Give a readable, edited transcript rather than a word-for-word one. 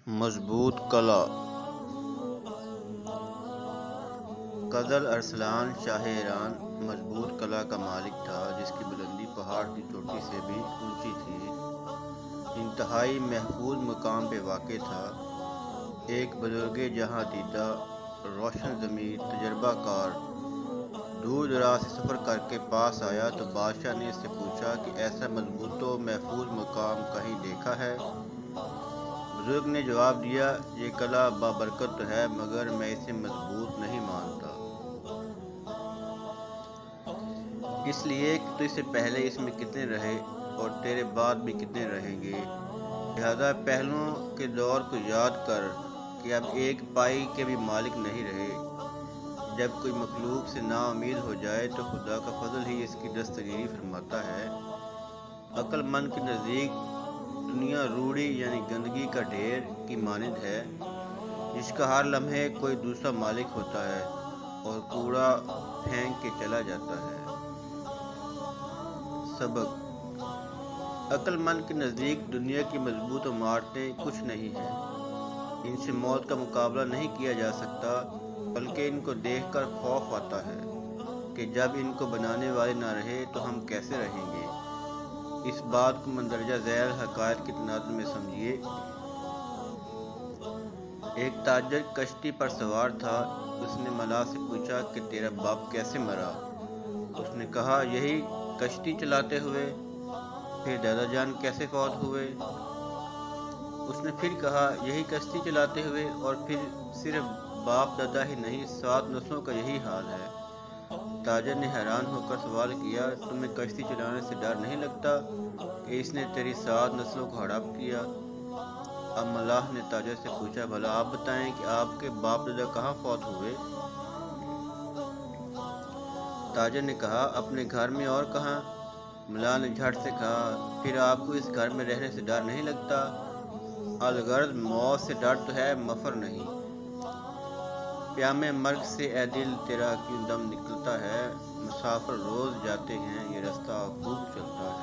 مضبوط قلعہ۔ قزل ارسلان شاہ ایران مضبوط قلعہ کا مالک تھا، جس کی بلندی پہاڑ کی چوٹی سے بھی اونچی تھی، انتہائی محفوظ مقام پہ واقع تھا۔ ایک بزرگ جہاں دیدہ، روشن ضمیر تجربہ کار دور دراز سے سفر کر کے پاس آیا تو بادشاہ نے اس سے پوچھا کہ ایسا مضبوط و محفوظ مقام کہیں دیکھا ہے؟ بزرگ نے جواب دیا، یہ قلعہ بابرکت تو ہے، مگر میں اسے مضبوط نہیں مانتا، اس لیے کہ تو اس سے پہلے اس میں کتنے رہے اور تیرے بعد بھی کتنے رہیں گے، لہذا پہلوں کے دور کو یاد کر کہ اب ایک پائی کے بھی مالک نہیں رہے۔ جب کوئی مخلوق سے نا امید ہو جائے تو خدا کا فضل ہی اس کی دستگیری فرماتا ہے۔ عقل مند کے نزدیک دنیا روڑی یعنی گندگی کا ڈھیر کی مانند ہے، جس کا ہر لمحے کوئی دوسرا مالک ہوتا ہے اور کوڑا پھینک کے چلا جاتا ہے۔ سبق: عقل مند کے نزدیک دنیا کی مضبوط عمارتیں کچھ نہیں ہیں، ان سے موت کا مقابلہ نہیں کیا جا سکتا، بلکہ ان کو دیکھ کر خوف آتا ہے کہ جب ان کو بنانے والے نہ رہے تو ہم کیسے رہیں گے۔ اس بات کو مندرجہ ذیل حقائق کے تناظر میں سمجھیے۔ ایک تاجر کشتی پر سوار تھا، اس نے ملاح سے پوچھا کہ تیرا باپ کیسے مرا؟ اس نے کہا، یہی کشتی چلاتے ہوئے۔ پھر دادا جان کیسے فوت ہوئے؟ اس نے پھر کہا، یہی کشتی چلاتے ہوئے، اور پھر صرف باپ دادا ہی نہیں، 7 نسلوں کا یہی حال ہے۔ تاجر نے حیران ہو کر سوال کیا، تمہیں کشتی چلانے سے ڈر نہیں لگتا کہ اس نے تیری 7 نسلوں کو ہڑپ کیا؟ اب ملاح نے تاجر سے پوچھا، بھلا آپ بتائیں کہ آپ کے باپ دادا کہاں فوت ہوئے؟ تاجر نے کہا، اپنے گھر میں اور کہاں؟ ملاح نے جھٹ سے کہا، پھر آپ کو اس گھر میں رہنے سے ڈر نہیں لگتا؟ الغرض موت سے ڈر تو ہے، مفر نہیں۔ پیام مرگ سے اے دل تیرا کیوں دم نکلتا ہے، مسافر روز جاتے ہیں، یہ رستہ خوب چلتا ہے۔